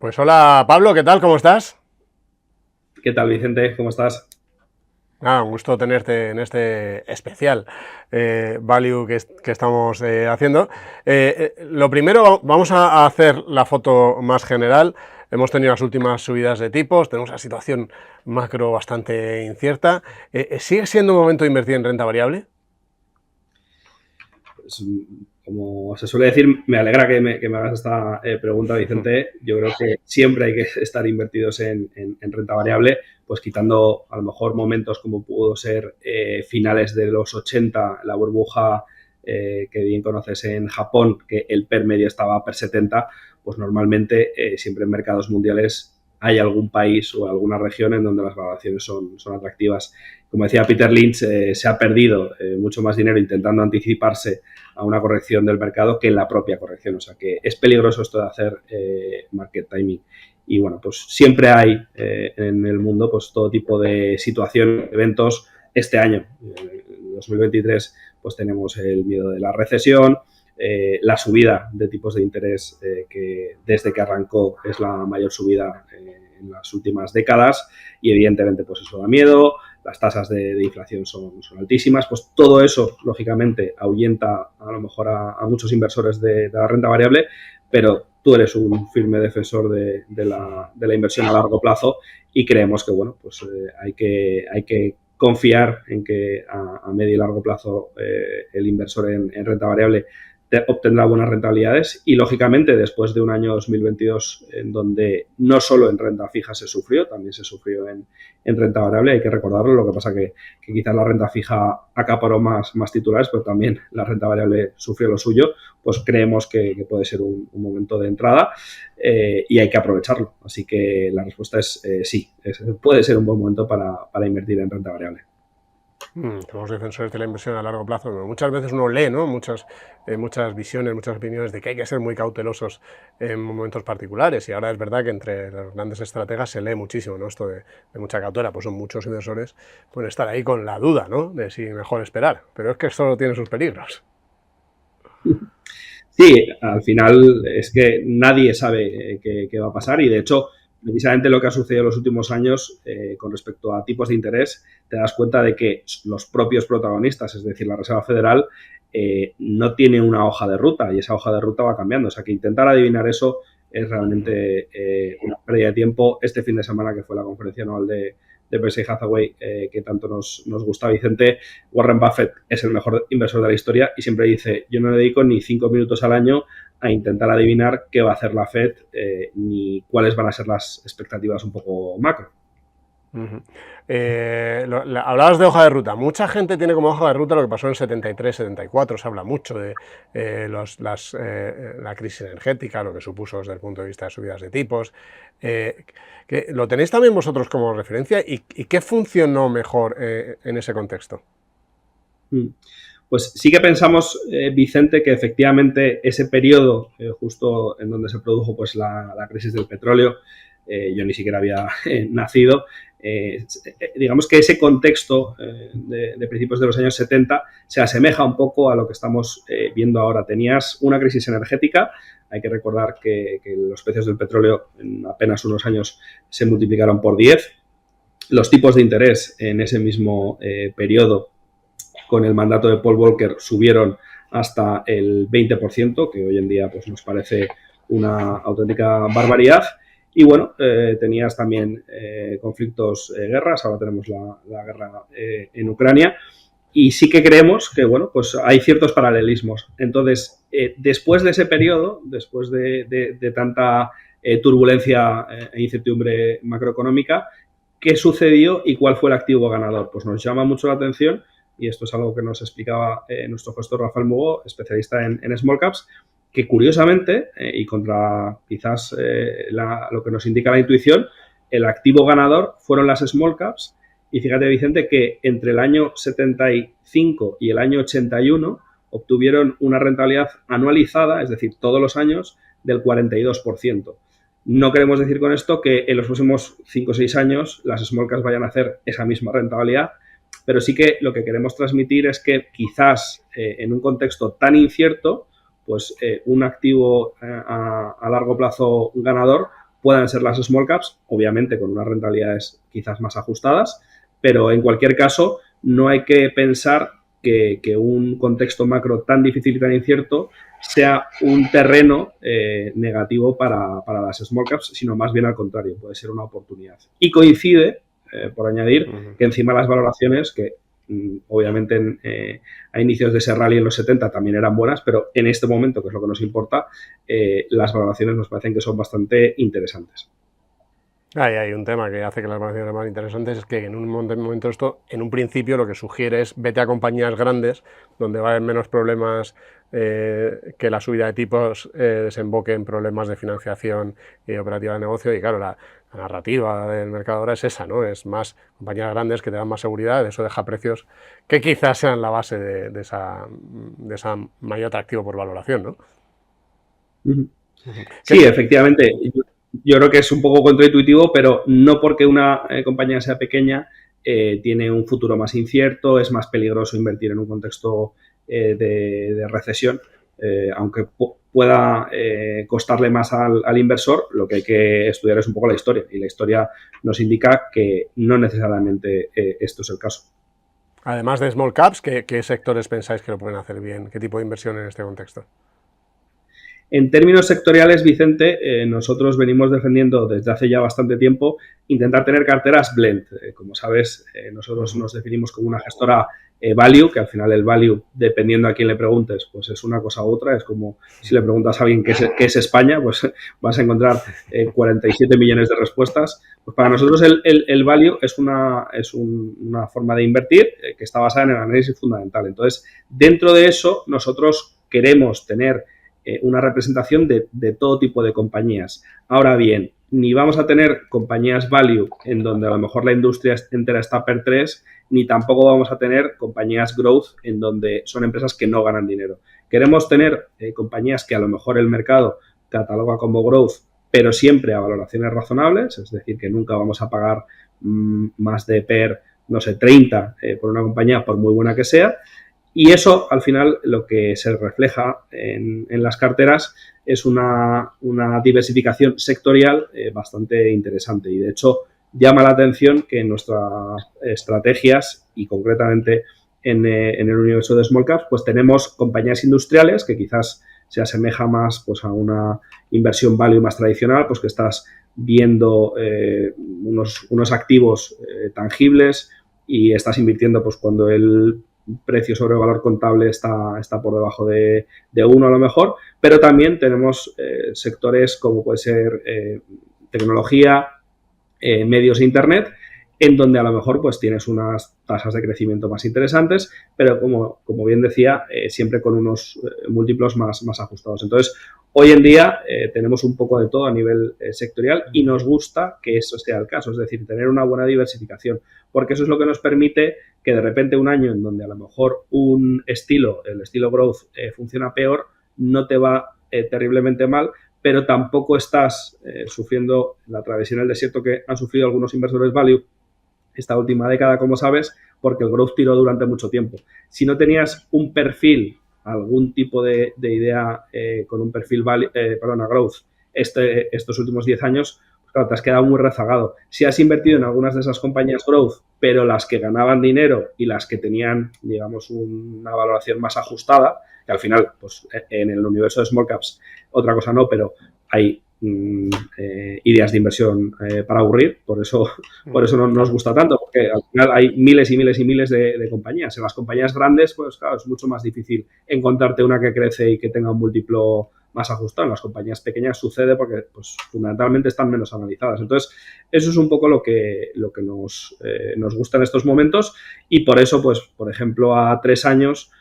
Pues hola Pablo, ¿qué tal? ¿Cómo estás? ¿Qué tal, Vicente? ¿Cómo estás? Un gusto tenerte en este especial Value que estamos haciendo. Lo primero, vamos a hacer la foto más general. Hemos tenido las últimas subidas de tipos, tenemos una situación macro bastante incierta. ¿Sigue siendo un momento de invertir en renta variable? Pues, como se suele decir, me alegra que me hagas esta pregunta, Vicente. Yo creo que siempre hay que estar invertidos en renta variable, pues quitando a lo mejor momentos como pudo ser finales de los 80, la burbuja que bien conoces en Japón, que el PER medio estaba per 70, pues normalmente siempre en mercados mundiales hay algún país o alguna región en donde las valoraciones son atractivas. Como decía Peter Lynch, se ha perdido mucho más dinero intentando anticiparse a una corrección del mercado que en la propia corrección. O sea que es peligroso esto de hacer market timing. Y bueno, pues siempre hay en el mundo pues todo tipo de situaciones, eventos. Este año, en 2023, pues tenemos el miedo de la recesión, la subida de tipos de interés que desde que arrancó es la mayor subida en las últimas décadas y evidentemente pues eso da miedo, las tasas de inflación son altísimas, pues todo eso lógicamente ahuyenta a lo mejor a muchos inversores de la renta variable, pero tú eres un firme defensor de la inversión a largo plazo y creemos que bueno, pues hay que confiar en que a medio y largo plazo el inversor en renta variable obtendrá buenas rentabilidades y, lógicamente, después de un año 2022 en donde no solo en renta fija se sufrió, también se sufrió en renta variable, hay que recordarlo, lo que pasa que quizás la renta fija acaparó más titulares, pero también la renta variable sufrió lo suyo, pues creemos que puede ser un momento de entrada y hay que aprovecharlo. Así que la respuesta es sí, puede ser un buen momento para invertir en renta variable. Somos defensores de la inversión a largo plazo. Pero muchas veces uno lee, ¿no? Muchas visiones, muchas opiniones de que hay que ser muy cautelosos en momentos particulares. Y ahora es verdad que entre los grandes estrategas se lee muchísimo, ¿no? Esto de mucha cautela. Pues son muchos inversores pueden estar ahí con la duda, ¿no? De si mejor esperar. Pero es que esto tiene sus peligros. Sí, al final es que nadie sabe qué va a pasar y de hecho precisamente lo que ha sucedido en los últimos años con respecto a tipos de interés, te das cuenta de que los propios protagonistas, es decir, la Reserva Federal, no tiene una hoja de ruta y esa hoja de ruta va cambiando. O sea que intentar adivinar eso es realmente una pérdida de tiempo. Este fin de semana que fue la conferencia anual de Berkshire Hathaway que tanto nos gusta, Vicente, Warren Buffett es el mejor inversor de la historia y siempre dice, yo no le dedico ni 5 minutos al año a intentar adivinar qué va a hacer la Fed ni cuáles van a ser las expectativas un poco macro. Hablabas de hoja de ruta. Mucha gente tiene como hoja de ruta lo que pasó en 73, 74. Se habla mucho de la crisis energética, lo que supuso desde el punto de vista de subidas de tipos. ¿Lo tenéis también vosotros como referencia? ¿Y qué funcionó mejor en ese contexto? Pues sí que pensamos, Vicente, que efectivamente ese periodo justo en donde se produjo pues la crisis del petróleo, yo ni siquiera había nacido, digamos que ese contexto de principios de los años 70 se asemeja un poco a lo que estamos viendo ahora. Tenías una crisis energética, hay que recordar que los precios del petróleo en apenas unos años se multiplicaron por 10. Los tipos de interés en ese mismo periodo con el mandato de Paul Volcker subieron hasta el 20%, que hoy en día pues, nos parece una auténtica barbaridad. Y bueno, tenías también conflictos, guerras, ahora tenemos la guerra en Ucrania, y sí que creemos que, bueno, pues hay ciertos paralelismos. Entonces, después de ese periodo, después de tanta turbulencia e incertidumbre macroeconómica, ¿qué sucedió y cuál fue el activo ganador? Pues nos llama mucho la atención y esto es algo que nos explicaba nuestro gestor Rafael Mugó, especialista en small caps, que curiosamente, y contra quizás lo que nos indica la intuición, el activo ganador fueron las small caps. Y fíjate, Vicente, que entre el año 75 y el año 81 obtuvieron una rentabilidad anualizada, es decir, todos los años, del 42%. No queremos decir con esto que en los próximos 5 o 6 años las small caps vayan a hacer esa misma rentabilidad, pero sí que lo que queremos transmitir es que quizás en un contexto tan incierto, pues un activo a largo plazo ganador puedan ser las small caps, obviamente con unas rentabilidades quizás más ajustadas, pero en cualquier caso no hay que pensar que un contexto macro tan difícil y tan incierto sea un terreno negativo para las small caps, sino más bien al contrario, puede ser una oportunidad. Y coincide, por añadir, que encima las valoraciones, que obviamente a inicios de ese rally en los 70 también eran buenas, pero en este momento, que es lo que nos importa, las valoraciones nos parecen que son bastante interesantes. Hay un tema que hace que las valoraciones sean más interesantes, es que en un momento esto, en un principio lo que sugiere es vete a compañías grandes, donde va a haber menos problemas, que la subida de tipos desemboque en problemas de financiación y operativa de negocio, y claro, la narrativa del mercado ahora es esa, ¿no? Es más compañías grandes que te dan más seguridad, eso deja precios que quizás sean la base de esa mayor atractivo por valoración, ¿no? Sí, efectivamente. Yo creo que es un poco contraintuitivo, pero no porque una compañía sea pequeña tiene un futuro más incierto, es más peligroso invertir en un contexto de recesión, aunque pueda costarle más al inversor, lo que hay que estudiar es un poco la historia, y la historia nos indica que no necesariamente esto es el caso. Además de small caps, ¿qué sectores pensáis que lo pueden hacer bien? ¿Qué tipo de inversión en este contexto? En términos sectoriales, Vicente, nosotros venimos defendiendo desde hace ya bastante tiempo intentar tener carteras blend. Como sabes, nosotros nos definimos como una gestora value, que al final el value, dependiendo a quién le preguntes, pues es una cosa u otra. Es como si le preguntas a alguien qué es España, pues vas a encontrar 47 millones de respuestas. Pues para nosotros el value es una forma de invertir que está basada en el análisis fundamental. Entonces, dentro de eso, nosotros queremos tener una representación de todo tipo de compañías. Ahora bien, ni vamos a tener compañías value en donde a lo mejor la industria entera está per 3, ni tampoco vamos a tener compañías growth en donde son empresas que no ganan dinero. Queremos tener compañías que a lo mejor el mercado cataloga como growth, pero siempre a valoraciones razonables, es decir, que nunca vamos a pagar más de per, no sé, 30 por una compañía, por muy buena que sea. Y eso, al final, lo que se refleja en las carteras es una diversificación sectorial bastante interesante. Y, de hecho, llama la atención que en nuestras estrategias, y concretamente en el universo de small caps, pues tenemos compañías industriales que quizás se asemeja más pues, a una inversión value más tradicional, pues que estás viendo unos activos tangibles y estás invirtiendo pues cuando el precio sobre valor contable está por debajo de 1 a lo mejor, pero también tenemos sectores como puede ser tecnología, medios e internet, en donde a lo mejor pues tienes unas tasas de crecimiento más interesantes, pero como bien decía, siempre con unos múltiplos más ajustados. Entonces, hoy en día tenemos un poco de todo a nivel sectorial y nos gusta que eso sea el caso, es decir, tener una buena diversificación, porque eso es lo que nos permite que de repente un año en donde a lo mejor el estilo growth funciona peor, no te va terriblemente mal, pero tampoco estás sufriendo la travesía en el desierto que han sufrido algunos inversores value esta última década, como sabes, porque el growth tiró durante mucho tiempo. Si no tenías un perfil, algún tipo de idea con un perfil a growth estos últimos 10 años, pues claro, te has quedado muy rezagado. Si has invertido en algunas de esas compañías growth, pero las que ganaban dinero y las que tenían, digamos, una valoración más ajustada, que al final, pues en el universo de small caps, otra cosa no, pero hay ideas de inversión para aburrir, por eso no nos gusta tanto, porque al final hay miles y miles y miles de compañías. En las compañías grandes, pues claro, es mucho más difícil encontrarte una que crece y que tenga un múltiplo más ajustado. En las compañías pequeñas sucede porque pues, fundamentalmente están menos analizadas. Entonces, eso es un poco lo que nos gusta en estos momentos y por eso, pues, por ejemplo, a 3 años,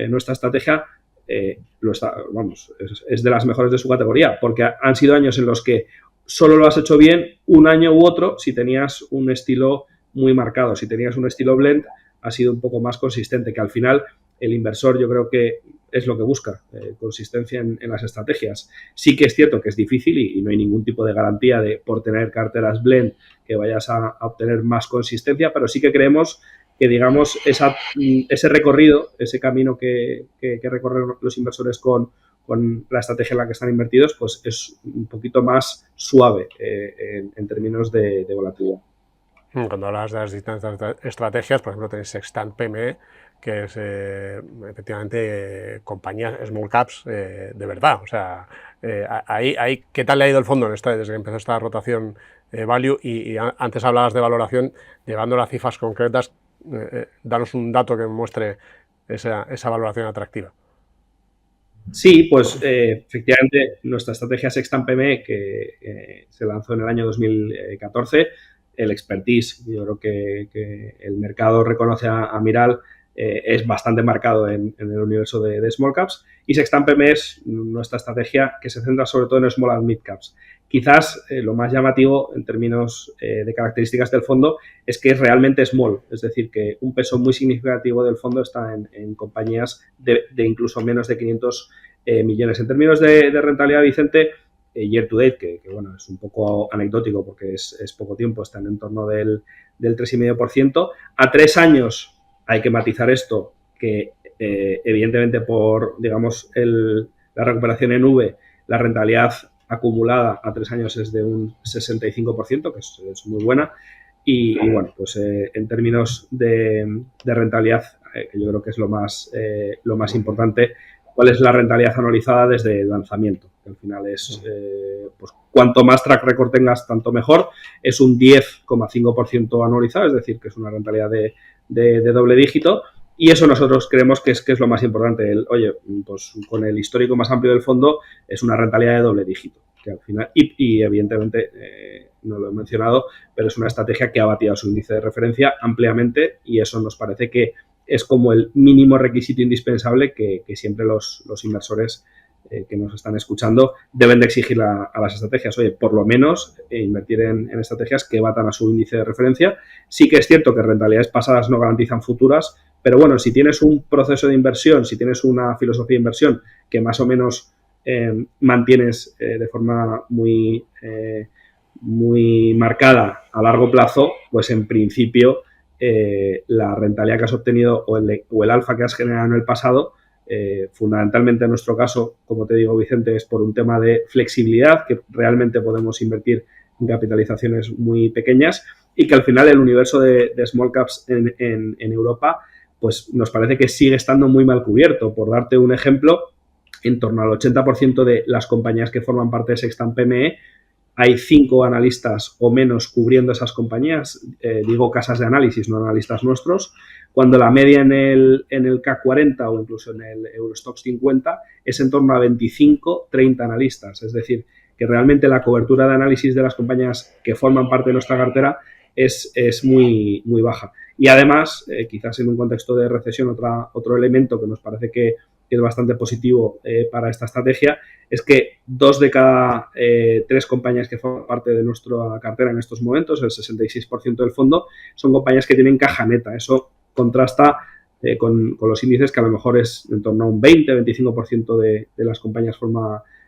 nuestra estrategia es de las mejores de su categoría, porque han sido años en los que solo lo has hecho bien un año u otro si tenías un estilo muy marcado. Si tenías un estilo blend, ha sido un poco más consistente, que al final el inversor yo creo que es lo que busca, consistencia en las estrategias. Sí que es cierto que es difícil y no hay ningún tipo de garantía por tener carteras blend que vayas a obtener más consistencia, pero sí que creemos que, digamos, ese recorrido, ese camino que recorren los inversores con con la estrategia en la que están invertidos, pues es un poquito más suave en términos de volatilidad. Cuando hablas de las distintas estrategias, por ejemplo, tenéis Sextant PME, que es efectivamente compañías small caps de verdad. O sea, ¿qué tal le ha ido el fondo desde que empezó esta rotación value? Y antes hablabas de valoración, llevándolo a cifras concretas, danos un dato que muestre esa valoración atractiva. Sí, pues efectivamente nuestra estrategia Sextant PME, que se lanzó en el año 2014, el expertise, yo creo que el mercado reconoce a Miral, es bastante marcado en el universo de small caps, y Sextant PME es nuestra estrategia que se centra sobre todo en small and mid caps. Quizás lo más llamativo en términos de características del fondo es que es realmente small, es decir, que un peso muy significativo del fondo está en compañías de incluso menos de 500 millones. En términos de rentabilidad, Vicente, year to date, que bueno, es un poco anecdótico porque es poco tiempo, está en torno del 3,5%. A 3 años hay que matizar esto, que evidentemente por, digamos, la recuperación en V, la rentabilidad acumulada a 3 años es de un 65%, que es muy buena. Y bueno, pues en términos de rentabilidad, que yo creo que es lo más importante, ¿cuál es la rentabilidad anualizada desde el lanzamiento? Que al final es, pues cuanto más track record tengas, tanto mejor. Es un 10,5% anualizado, es decir, que es una rentabilidad de doble dígito. Y eso nosotros creemos que es lo más importante. Oye, pues con el histórico más amplio del fondo es una rentabilidad de doble dígito. Que al final, y evidentemente, no lo he mencionado, pero es una estrategia que ha batido su índice de referencia ampliamente y eso nos parece que es como el mínimo requisito indispensable que siempre los inversores que nos están escuchando deben de exigir a las estrategias. Oye, por lo menos invertir en estrategias que batan a su índice de referencia. Sí que es cierto que rentabilidades pasadas no garantizan futuras, pero bueno, si tienes un proceso de inversión, si tienes una filosofía de inversión que más o menos mantienes de forma muy marcada a largo plazo, pues en principio la rentabilidad que has obtenido o el alfa que has generado en el pasado, fundamentalmente en nuestro caso, como te digo, Vicente, es por un tema de flexibilidad, que realmente podemos invertir en capitalizaciones muy pequeñas y que al final el universo de small caps en Europa, pues nos parece que sigue estando muy mal cubierto. Por darte un ejemplo, en torno al 80% de las compañías que forman parte de Sextant PME, hay 5 analistas o menos cubriendo esas compañías, digo casas de análisis, no analistas nuestros, cuando la media en el CAC 40 o incluso en el Eurostoxx 50 es en torno a 25-30 analistas. Es decir, que realmente la cobertura de análisis de las compañías que forman parte de nuestra cartera es muy, muy baja. Y además, quizás en un contexto de recesión, otro elemento que nos parece que es bastante positivo para esta estrategia, es que 2 de cada 3 compañías que forman parte de nuestra cartera en estos momentos, el 66% del fondo, son compañías que tienen caja neta. Eso contrasta con los índices, que a lo mejor es en torno a un 20-25% de las compañías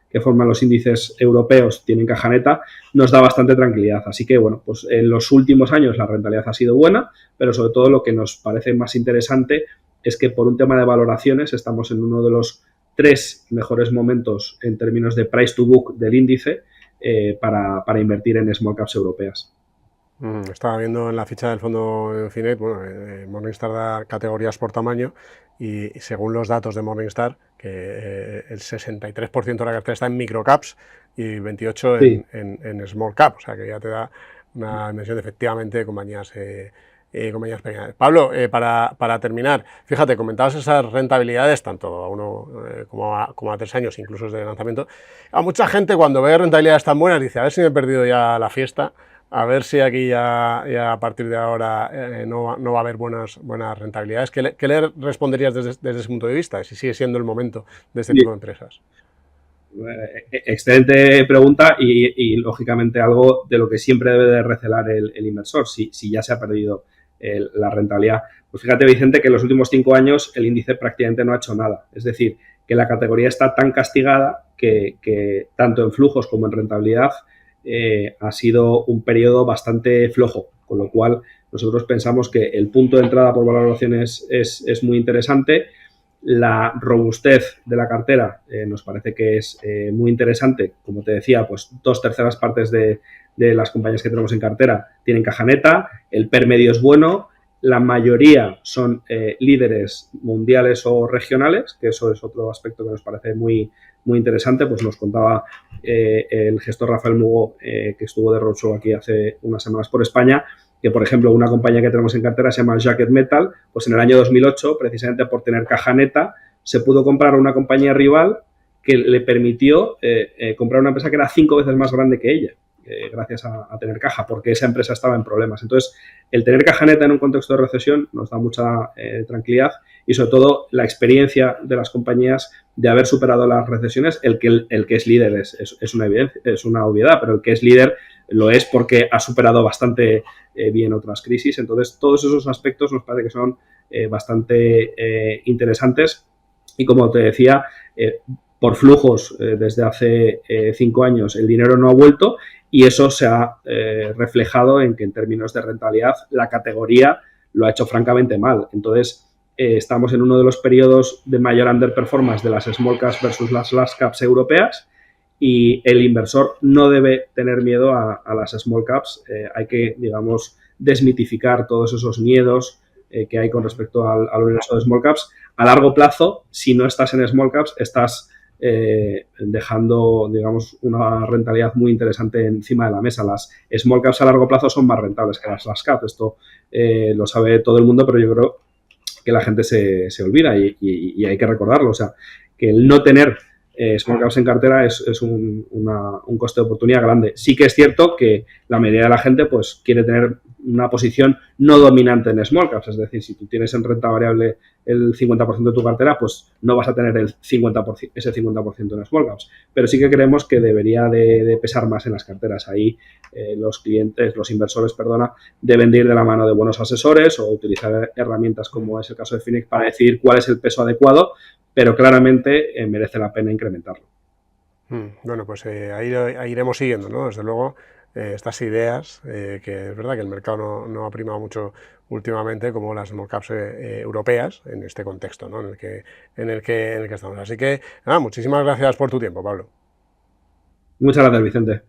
que forman los índices europeos tienen caja neta, nos da bastante tranquilidad. Así que, bueno, pues en los últimos años la rentabilidad ha sido buena, pero sobre todo lo que nos parece más interesante es que por un tema de valoraciones estamos en uno de los 3 mejores momentos en términos de price to book del índice para invertir en small caps europeas. Estaba viendo en la ficha del fondo Finet, bueno, Morningstar da categorías por tamaño y según los datos de Morningstar, que el 63% de la cartera está en microcaps y 28% Sí. en small cap, o sea que ya te da una dimensión efectivamente de compañías pequeñas. Pablo, para terminar, fíjate, comentabas esas rentabilidades, tanto a 1 como a 3 años, incluso desde el lanzamiento. A mucha gente cuando ve rentabilidades tan buenas dice, a ver si me he perdido ya la fiesta, a ver si aquí ya a partir de ahora no va a haber buenas rentabilidades. ¿Qué le responderías desde ese punto de vista? Si sigue siendo el momento de este tipo de empresas. Excelente pregunta y lógicamente algo de lo que siempre debe de recelar el inversor, si ya se ha perdido la rentabilidad. Pues fíjate, Vicente, que en los últimos 5 años el índice prácticamente no ha hecho nada. Es decir, que la categoría está tan castigada que tanto en flujos como en rentabilidad ha sido un periodo bastante flojo, con lo cual nosotros pensamos que el punto de entrada por valoraciones es muy interesante La robustez de la cartera nos parece que es muy interesante. Como te decía, pues 2/3 partes de las compañías que tenemos en cartera tienen caja neta, el PER medio es bueno, la mayoría son líderes mundiales o regionales, que eso es otro aspecto que nos parece muy, muy interesante. Pues nos contaba el gestor Rafael Mugo, que estuvo de roadshow aquí hace unas semanas por España, que, por ejemplo, una compañía que tenemos en cartera se llama Jacket Metal, pues en el año 2008, precisamente por tener caja neta, se pudo comprar una compañía rival que le permitió comprar una empresa que era 5 veces más grande que ella, gracias a tener caja, porque esa empresa estaba en problemas. Entonces, el tener caja neta en un contexto de recesión nos da mucha tranquilidad, y sobre todo la experiencia de las compañías de haber superado las recesiones. El que es líder es una evidencia, es una obviedad, pero el que es líder lo es porque ha superado bastante bien otras crisis. Entonces, todos esos aspectos nos parece que son bastante interesantes, y como te decía, por flujos desde hace 5 años el dinero no ha vuelto, y eso se ha reflejado en que en términos de rentabilidad la categoría lo ha hecho francamente mal. Entonces, estamos en uno de los periodos de mayor underperformance de las small caps versus las large caps europeas, y el inversor no debe tener miedo a las small caps. Hay que, digamos, desmitificar todos esos miedos que hay con respecto al universo de small caps. A largo plazo, si no estás en small caps, estás dejando, digamos, una rentabilidad muy interesante encima de la mesa. Las small caps a largo plazo son más rentables que las large caps. Esto lo sabe todo el mundo, pero yo creo que la gente se olvida, y hay que recordarlo. O sea, que el no tener small caps en cartera es un coste de oportunidad grande. Sí que es cierto que la mayoría de la gente pues quiere tener una posición no dominante en small caps. Es decir, si tú tienes en renta variable el 50% de tu cartera, pues no vas a tener ese 50% en small caps. Pero sí que creemos que debería de pesar más en las carteras. Ahí los inversores, deben de ir de la mano de buenos asesores o utilizar herramientas como es el caso de Finex para decidir cuál es el peso adecuado, pero claramente merece la pena incrementarlo. Bueno, pues ahí iremos siguiendo, ¿no? Desde luego, estas ideas, que es verdad que el mercado no ha primado mucho últimamente, como las small caps europeas, en este contexto, ¿no? en el que estamos. Así que, nada, muchísimas gracias por tu tiempo, Pablo. Muchas gracias, Vicente.